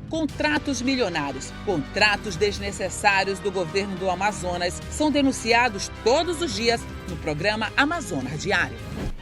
Contratos milionários, contratos desnecessários do governo do Amazonas são denunciados todos os dias no programa Amazonas Diário.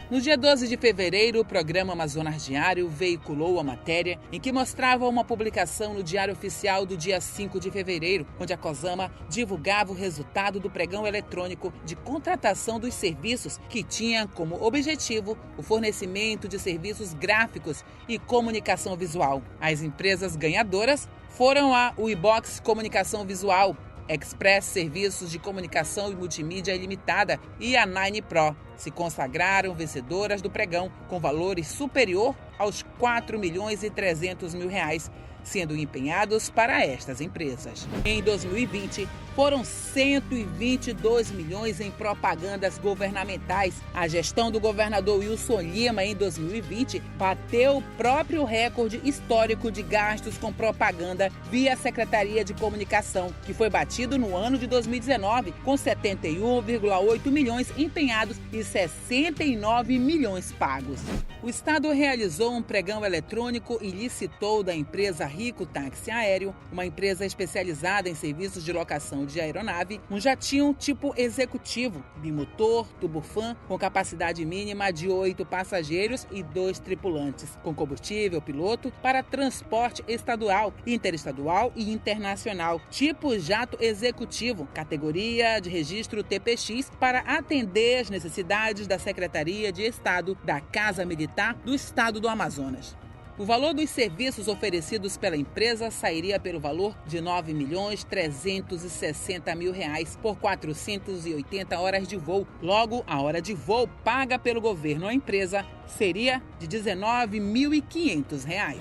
No dia 12 de fevereiro, o programa Amazonas Diário veiculou a matéria em que mostrava uma publicação no Diário Oficial do dia 5 de fevereiro, onde a COSAMA divulgava o resultado do pregão eletrônico de contratação dos serviços que tinha como objetivo o fornecimento de serviços gráficos e comunicação visual. As empresas ganhadoras foram a Uibox Comunicação Visual, Express Serviços de Comunicação e Multimídia Ilimitada e a Nine Pro. Se consagraram vencedoras do pregão com valores superior aos R$ 4.300.000, sendo empenhados para estas empresas. Em 2020, foram 122 milhões em propagandas governamentais. A gestão do governador Wilson Lima em 2020 bateu o próprio recorde histórico de gastos com propaganda via Secretaria de Comunicação, que foi batido no ano de 2019, com 71,8 milhões empenhados e 69 milhões pagos. O Estado realizou um pregão eletrônico e licitou da empresa Rico Táxi Aéreo, uma empresa especializada em serviços de locação de aeronave, um jatinho tipo executivo, bimotor, turbofan, com capacidade mínima de 8 passageiros e 2 tripulantes, com combustível piloto para transporte estadual, interestadual e internacional, tipo jato executivo, categoria de registro TPX, para atender as necessidades da Secretaria de Estado da Casa Militar do Estado do Amazonas. O valor dos serviços oferecidos pela empresa sairia pelo valor de R$ 9.360.000 por 480 horas de voo. Logo, a hora de voo paga pelo governo à empresa seria de R$ 19.500.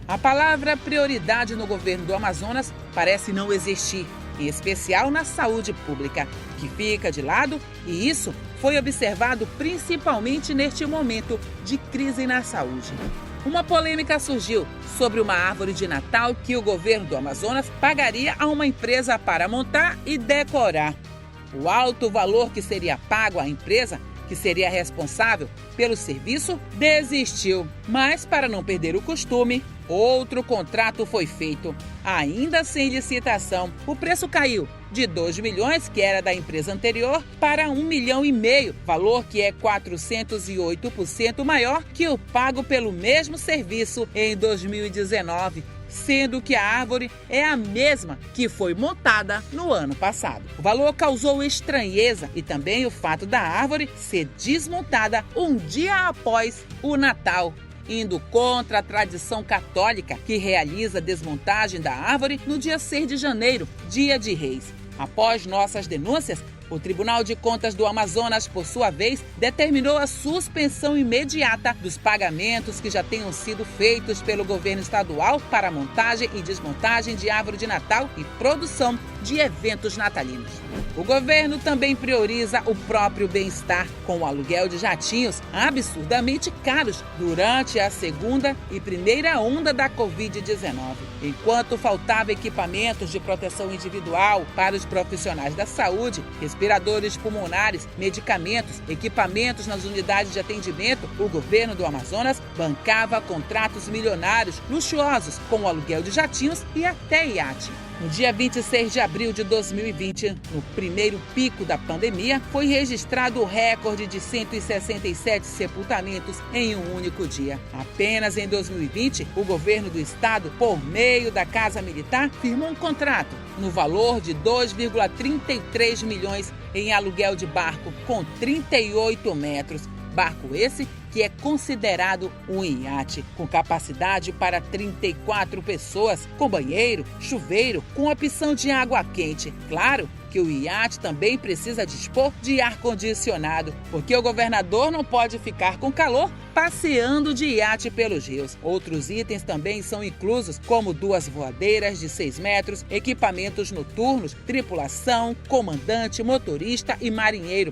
A palavra prioridade no governo do Amazonas parece não existir, em especial na saúde pública, que fica de lado, e isso foi observado principalmente neste momento de crise na saúde. Uma polêmica surgiu sobre uma árvore de Natal que o governo do Amazonas pagaria a uma empresa para montar e decorar. O alto valor que seria pago à empresa, que seria responsável pelo serviço, desistiu. Mas, para não perder o costume, outro contrato foi feito, ainda sem licitação. O preço caiu de 2 milhões, que era da empresa anterior, para 1,5 milhão, valor que é 408% maior que o pago pelo mesmo serviço em 2019. Sendo que a árvore é a mesma que foi montada no ano passado. O valor causou estranheza e também o fato da árvore ser desmontada um dia após o Natal, indo contra a tradição católica que realiza a desmontagem da árvore no dia 6 de janeiro, dia de Reis. Após nossas denúncias, o Tribunal de Contas do Amazonas, por sua vez, determinou a suspensão imediata dos pagamentos que já tenham sido feitos pelo governo estadual para a montagem e desmontagem de árvore de Natal e produção de eventos natalinos. O governo também prioriza o próprio bem-estar, com o aluguel de jatinhos absurdamente caros durante a segunda e primeira onda da Covid-19. Enquanto faltava equipamentos de proteção individual para os profissionais da saúde, respiradores pulmonares, medicamentos, equipamentos nas unidades de atendimento, o governo do Amazonas bancava contratos milionários, luxuosos, com o aluguel de jatinhos e até iate. No dia 26 de abril de 2020, no primeiro pico da pandemia, foi registrado o recorde de 167 sepultamentos em um único dia. Apenas em 2020, o governo do estado, por meio da Casa Militar, firmou um contrato no valor de 2,33 milhões em aluguel de barco com 38 metros. Barco esse que é considerado um iate, com capacidade para 34 pessoas, com banheiro, chuveiro, com opção de água quente. Claro que o iate também precisa dispor de ar-condicionado, porque o governador não pode ficar com calor passeando de iate pelos rios. Outros itens também são inclusos, como 2 voadeiras de 6 metros, equipamentos noturnos, tripulação, comandante, motorista e marinheiro.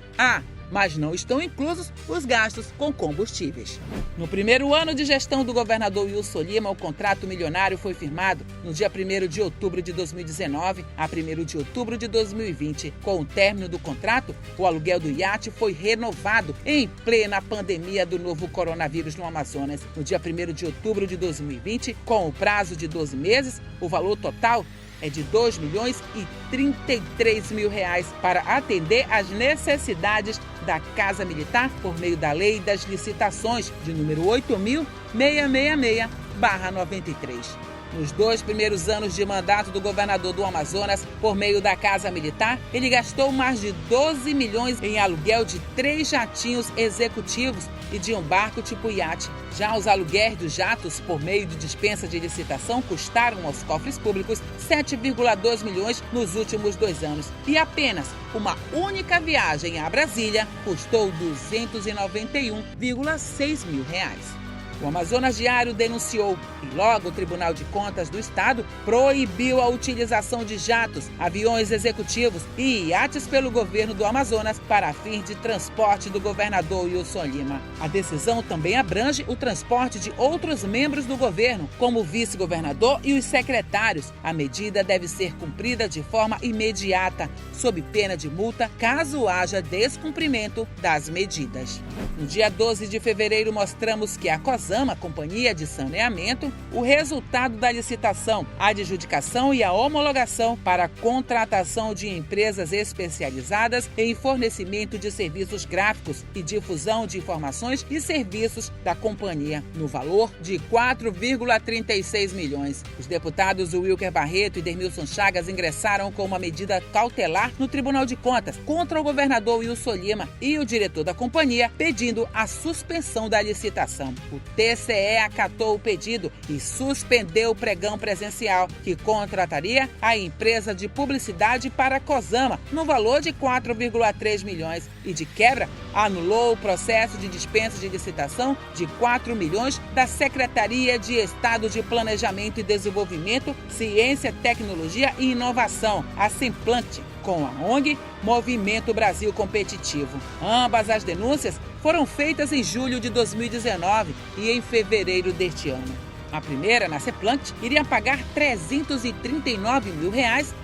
mas não estão inclusos os gastos com combustíveis. No primeiro ano de gestão do governador Wilson Lima, o contrato milionário foi firmado no dia 1º de outubro de 2019 a 1º de outubro de 2020. Com o término do contrato, o aluguel do iate foi renovado em plena pandemia do novo coronavírus no Amazonas. No dia 1º de outubro de 2020, com o prazo de 12 meses, o valor total é de R$ 2.033.000 para atender às necessidades da Casa Militar por meio da Lei das Licitações, de número 8.666/93. Nos 2 primeiros anos de mandato do governador do Amazonas, por meio da Casa Militar, ele gastou mais de 12 milhões em aluguel de 3 jatinhos executivos e de um barco tipo iate. Já os aluguéis dos jatos, por meio de dispensa de licitação, custaram aos cofres públicos 7,2 milhões nos últimos 2 anos. E apenas uma única viagem a Brasília custou R$ 291,6 mil. O Amazonas Diário denunciou e logo o Tribunal de Contas do Estado proibiu a utilização de jatos, aviões executivos e iates pelo governo do Amazonas para fim de transporte do governador Wilson Lima. A decisão também abrange o transporte de outros membros do governo, como o vice-governador e os secretários. A medida deve ser cumprida de forma imediata, sob pena de multa, caso haja descumprimento das medidas. No dia 12 de fevereiro, mostramos que a COSAMA, Companhia de Saneamento, o resultado da licitação, a adjudicação e a homologação para a contratação de empresas especializadas em fornecimento de serviços gráficos e difusão de informações e serviços da companhia, no valor de 4,36 milhões. Os deputados Wilker Barreto e Dermilson Chagas ingressaram com uma medida cautelar no Tribunal de Contas contra o governador Wilson Lima e o diretor da companhia, pedindo a suspensão da licitação. O TCE acatou o pedido e suspendeu o pregão presencial, que contrataria a empresa de publicidade para a COSAMA, no valor de 4,3 milhões, e de quebra anulou o processo de dispensa de licitação de 4 milhões da Secretaria de Estado de Planejamento e Desenvolvimento, Ciência, Tecnologia e Inovação, a Simplant, com a ONG Movimento Brasil Competitivo. Ambas as denúncias foram feitas em julho de 2019 e em fevereiro deste ano. A primeira, na Seplant, iria pagar R$ 339 mil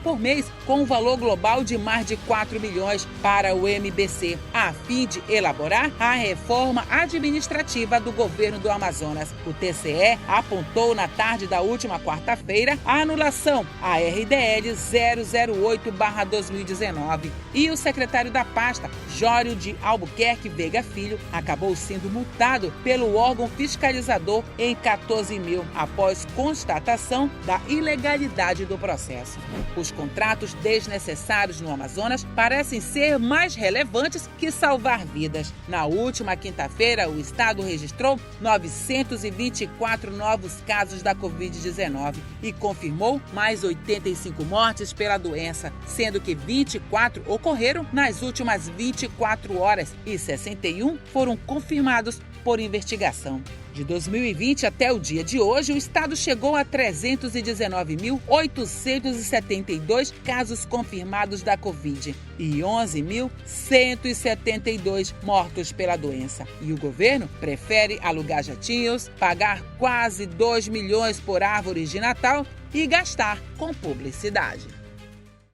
por mês, com um valor global de mais de 4 milhões para o MBC, a fim de elaborar a reforma administrativa do governo do Amazonas. O TCE apontou na tarde da última quarta-feira a anulação, a RDL 008/2019, e o secretário da pasta, Jório de Albuquerque Veiga Filho, acabou sendo multado pelo órgão fiscalizador em 14 mil, após constatação da ilegalidade do processo. Os contratos desnecessários no Amazonas parecem ser mais relevantes que salvar vidas. Na última quinta-feira, o estado registrou 924 novos casos da Covid-19 e confirmou mais 85 mortes pela doença, sendo que 24 ocorreram nas últimas 24 horas e 61 foram confirmados por investigação. De 2020 até o dia de hoje, o estado chegou a 319.872 casos confirmados da Covid e 11.172 mortos pela doença. E o governo prefere alugar jatinhos, pagar quase 2 milhões por árvores de Natal e gastar com publicidade.